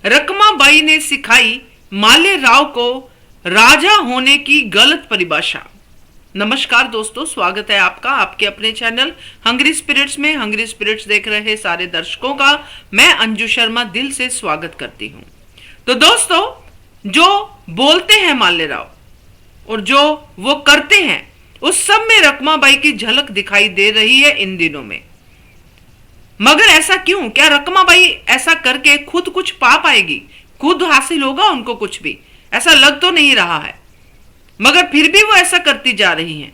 रकमाबाई ने सिखाई माले राव को राजा होने की गलत परिभाषा। नमस्कार दोस्तों, स्वागत है आपका आपके अपने चैनल हंग्री स्पिरिट्स में। हंग्री स्पिरिट्स देख रहे सारे दर्शकों का मैं अंजू शर्मा दिल से स्वागत करती हूं। तो दोस्तों, जो बोलते हैं माले राव और जो वो करते हैं उस सब में रकमाबाई की झलक दिखाई दे रही है इन दिनों में। मगर ऐसा क्यों? क्या रकमाबाई ऐसा करके खुद कुछ पा पाएगी? खुद हासिल होगा उनको कुछ भी? ऐसा लग तो नहीं रहा है, मगर फिर भी वो ऐसा करती जा रही हैं।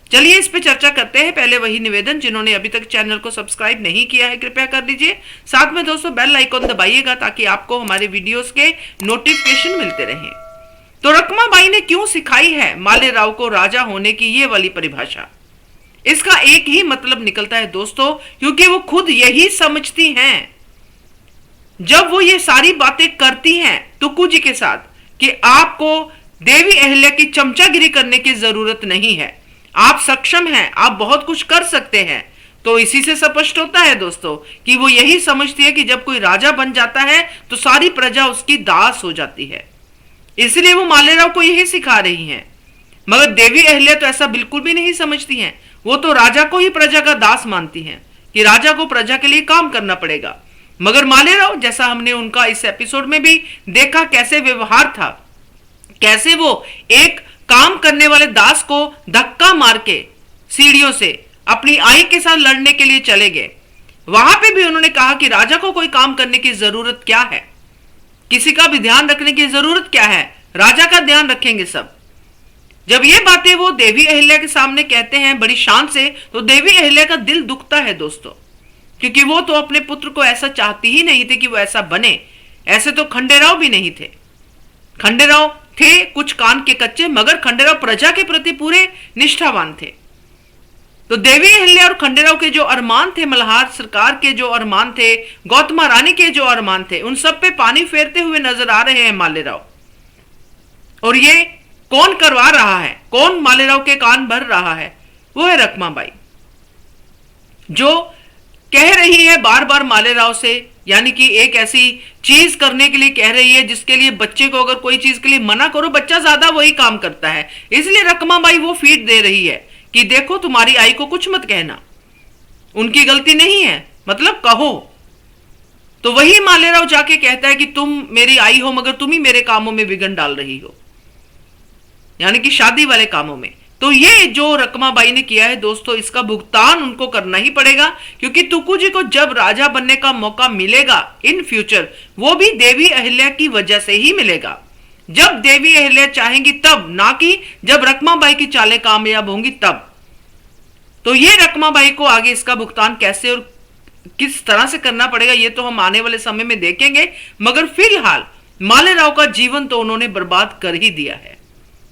चलिए इस पे चर्चा करते हैं। पहले वही निवेदन, जिन्होंने अभी तक चैनल को सब्सक्राइब नहीं किया है कृपया कर लीजिए। साथ में दोस्तों बेल आइकॉन दबाइएगा ताकि आपको हमारे वीडियोस के नोटिफिकेशन मिलते रहें। तो रकमाबाई ने क्यों सिखाई है माले राव को राजा होने की ये वाली परिभाषा? इसका एक ही मतलब निकलता है दोस्तों, क्योंकि वो खुद यही समझती हैं जब वो ये सारी बातें करती हैं टुक्कू जी के साथ कि आपको देवी अहिल्या की चमचागिरी करने की जरूरत नहीं है, आप सक्षम हैं, आप बहुत कुछ कर सकते हैं। तो इसी से स्पष्ट होता है दोस्तों कि वो यही समझती है कि जब कोई राजा बन जाता है तो सारी प्रजा उसकी दास हो जाती है। इसलिए वो माले राव को यही सिखा रही हैं। मगर देवी अहिल्या तो ऐसा बिल्कुल भी नहीं समझती हैं। वो तो राजा को ही प्रजा का दास मानती हैं कि राजा को प्रजा के लिए काम करना पड़ेगा। मगर माले राव, जैसा हमने उनका इस एपिसोड में भी देखा कैसे व्यवहार था, कैसे वो एक काम करने वाले दास को धक्का मार के सीढ़ियों से अपनी आई के साथ लड़ने के लिए चले गए। वहां पे भी उन्होंने कहा कि राजा को कोई काम करने की जरूरत क्या है, किसी का भी ध्यान रखने की जरूरत क्या है, राजा का ध्यान रखेंगे सब। जब ये बातें वो देवी अहिल्या के सामने कहते हैं बड़ी शान से, तो देवी अहिल्या का दिल दुखता है दोस्तों, क्योंकि वो तो अपने पुत्र को ऐसा चाहती ही नहीं थे कि वो ऐसा बने। ऐसे तो खंडेराव भी नहीं थे। खंडेराव थे कुछ कान के कच्चे, मगर खंडेराव प्रजा के प्रति पूरे निष्ठावान थे। तो देवी अहिल्या और खंडेराव के जो अरमान थे, मल्हार सरकार के जो अरमान थे, गौतमा रानी के जो अरमान थे, उन सब पे पानी फेरते हुए नजर आ रहे हैं माले राव। और ये कौन करवा रहा है, कौन माले राव के कान भर रहा है? वो है रकमाबाई, जो कह रही है बार बार माले राव से, यानी कि एक ऐसी चीज करने के लिए कह रही है जिसके लिए बच्चे को अगर कोई चीज के लिए मना करो, बच्चा ज्यादा वही काम करता है। इसलिए रकमाबाई वो फीड दे रही है कि देखो तुम्हारी आई को कुछ मत कहना, उनकी गलती नहीं है, मतलब कहो। तो वही माले राव जाके कहता है कि तुम मेरी आई हो मगर तुम ही मेरे कामों में विघ्न डाल रही हो, यानी कि शादी वाले कामों में। तो ये जो रकमाबाई ने किया है दोस्तों, इसका भुगतान उनको करना ही पड़ेगा, क्योंकि टुक्कू जी को जब राजा बनने का मौका मिलेगा इन फ्यूचर, वो भी देवी अहिल्या की वजह से ही मिलेगा। जब देवी अहिल्या चाहेंगी तब, ना कि जब रकमाबाई की चालें कामयाब होंगी तब। तो ये रकमाबाई को आगे इसका भुगतान कैसे और किस तरह से करना पड़ेगा ये तो हम आने वाले समय में देखेंगे। मगर फिलहाल माले राव का जीवन तो उन्होंने बर्बाद कर ही दिया है।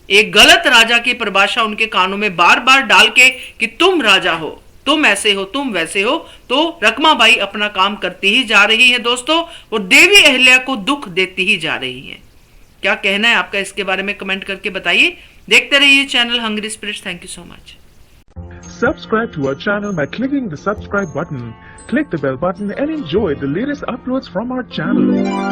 एक गलत राजा की परिभाषा उनके कानों में बार बार डाल के कि तुम राजा हो, तुम ऐसे हो, तुम वैसे हो। तो रकमाबाई अपना काम करती ही जा रही है दोस्तों, और देवी अहिल्या को दुख देती ही जा रही है। क्या कहना है आपका इसके बारे में कमेंट करके बताइए। देखते रहिए channel hungry spirits. Thank you so much. Subscribe to our channel by clicking the subscribe button. Click the bell button and enjoy the latest uploads from our channel.